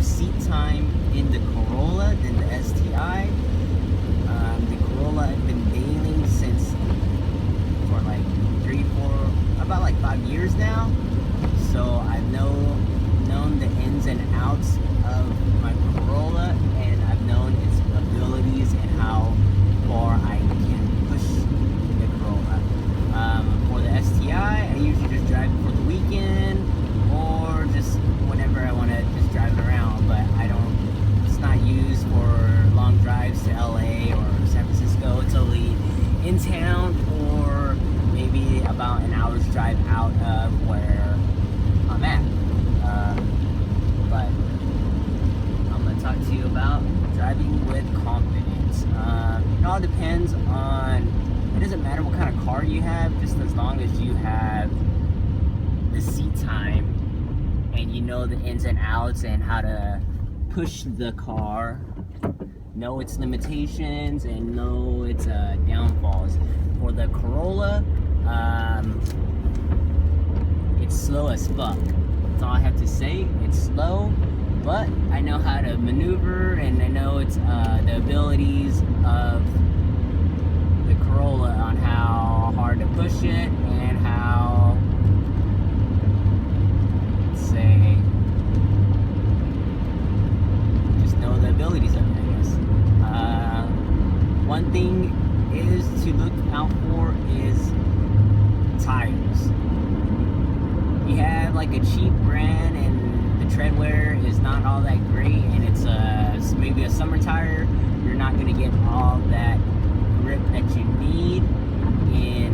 seat time in the Corolla than the STI. The Corolla I've been bailing since for like 5 years now. So I've known the ins and outs of my Corolla, and I've known its abilities and how far I can push the Corolla. For the STI, I usually just drive it for the weekend or just whenever I want to just drive it around, but it's not used for long drives to LA or San Francisco. It's only in town or maybe about an hour's drive out of where I'm at. But I'm going to talk to you about driving with confidence. It all depends on, it doesn't matter what kind of car you have, just as long as you have the seat time and you know the ins and outs and how to push the car, know its limitations and know its downfalls. For the Corolla, it's slow as fuck. That's all I have to say. It's slow, but I know how to maneuver, and I know it's the abilities of the Corolla on how hard to push it and how, let's say, just know the abilities of it, I guess. One thing is to look out for is tires. You have like a cheap brand and the tread wear is not all that great, and it's maybe a summer tire, you're not going to get all that grip that you need in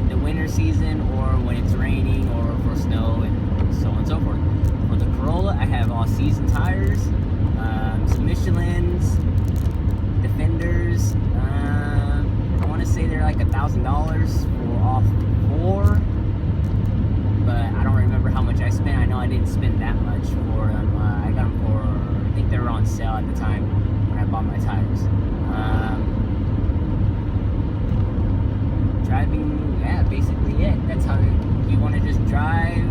the winter season or when it's raining or for snow and so on and so forth. For the Corolla, I have all season tires, some Michelin's, Defenders. I want to say they're like $1,000 for all four, but I don't remember how much I spent. I know I didn't spend that much for them. I got them for, I think they were on sale at the time when I bought my tires. Driving, yeah, basically it. That's how you want to just drive.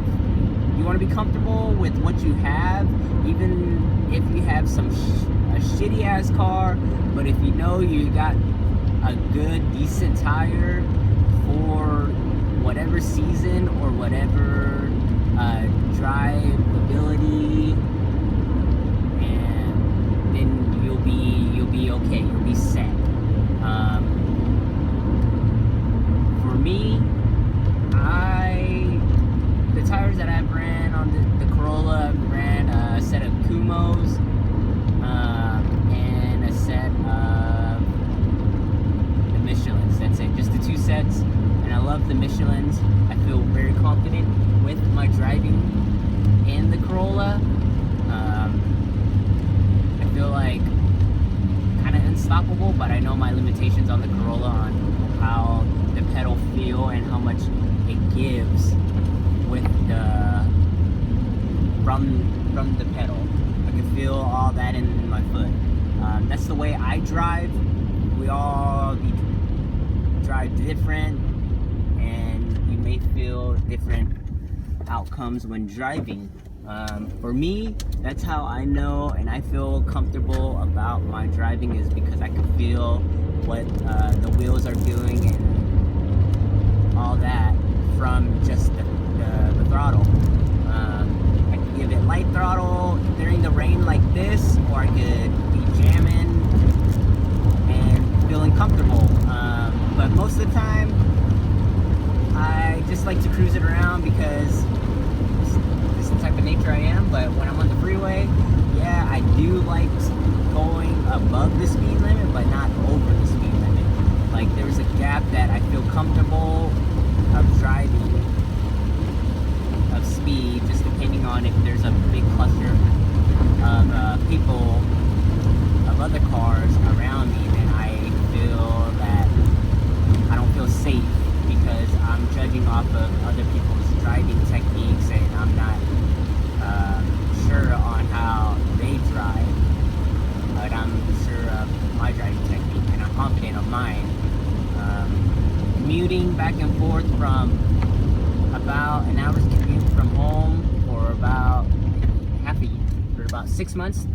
You want to be comfortable with what you have, even if you have a shitty ass car, but if you know you got a good, decent tire for whatever season or whatever drive ability, and then you'll be okay. You'll be set. For me, the tires that I've ran on the Corolla, I've ran a set of Kumos and a set of the Michelins. That's it, just the two sets. And I love the Michelins. I feel very confident with my driving in the Corolla. I feel like kind of unstoppable, but I know my limitations on the Corolla on how the pedal feel and how much it gives with from the pedal. I can feel all that in my foot. That's the way I drive. We all drive different, and you may feel different outcomes when driving. For me, that's how I know and I feel comfortable about my driving, is because I can feel what the wheels are doing and all that from just the throttle. I could give it light throttle during the rain like this, or I could be jamming and feeling comfortable. But most of the time, I just like to cruise it around because this is the type of nature I am. But when I'm on the freeway, yeah, I do like going above the speed limit, but not over the speed limit. Like, there's a gap that I feel comfortable of driving of speed, just depending on if there's a big cluster of people, of other cars around me, then I feel that I don't feel safe because I'm judging off of other people's driving techniques, and I'm not sure on how they drive, but I'm sure of my driving technique and I'm confident of mine. Commuting back and forth from about an hour's commute from home for about half a 6 months,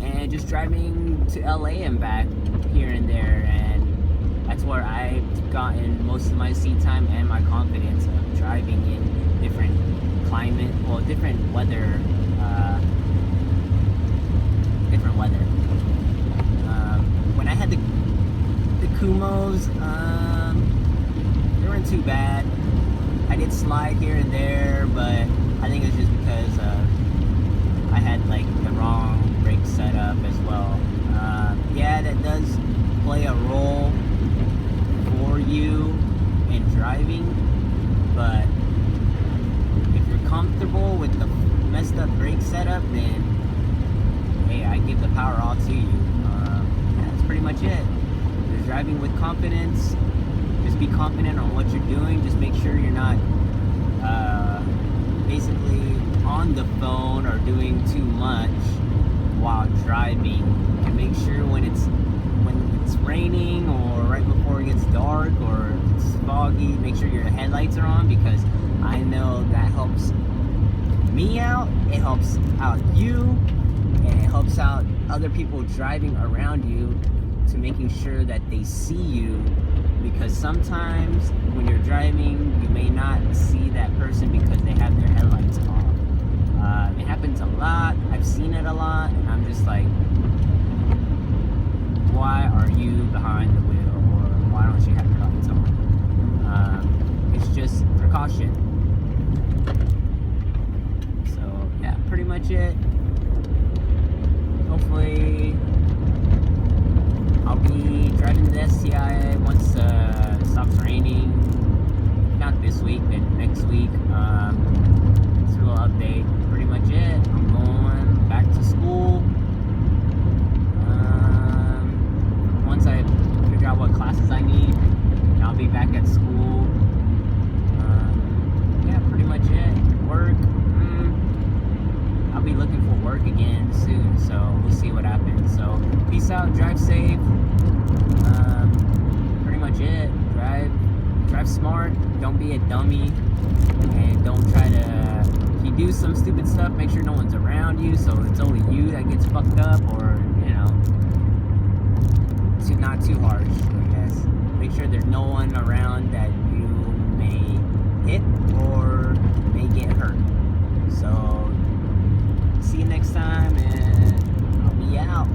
and just driving to LA and back here and there, and that's where I've gotten most of my seat time and my confidence of driving in different climate, well, different weather. When I had the Kumos, they weren't too bad. I did slide here and there, but I think it's just because I had like the wrong brake setup as well. Yeah, that does play a role for you in driving, but if you're comfortable with the messed up brake setup, then hey, I give the power all to you. That's pretty much it. You're driving with confidence. Just be confident on what you're doing. Just make sure you're not basically on the phone or doing too much while driving. And make sure when it's raining or right before it gets dark or it's foggy, make sure your headlights are on, because I know that helps me out. It helps out you, and it helps out other people driving around you to making sure that they see you, because sometimes when you're driving you may not see that person because they have their headlights off. It happens a lot. I've seen it a lot, and I'm just like, why are you behind the wheel, or why don't you have your lights on? It's just precaution. So yeah, pretty much it. Hopefully I'll be driving the STI once it stops raining. Not this week, then next week. It's a little update. Pretty much it. I'm going back to school. Once I figure out what classes I need, I'll be back at school. Yeah, pretty much it. Work. I'll be looking for work again soon, so we'll see what happens. So peace out, drive safe. Pretty much it. Drive smart, don't be a dummy, and don't try to, if you do some stupid stuff, make sure no one's around you, so it's only you that gets fucked up, or not too harsh, I guess. Make sure there's no one around that you may hit or may get hurt. So see you next time, and I'll be out.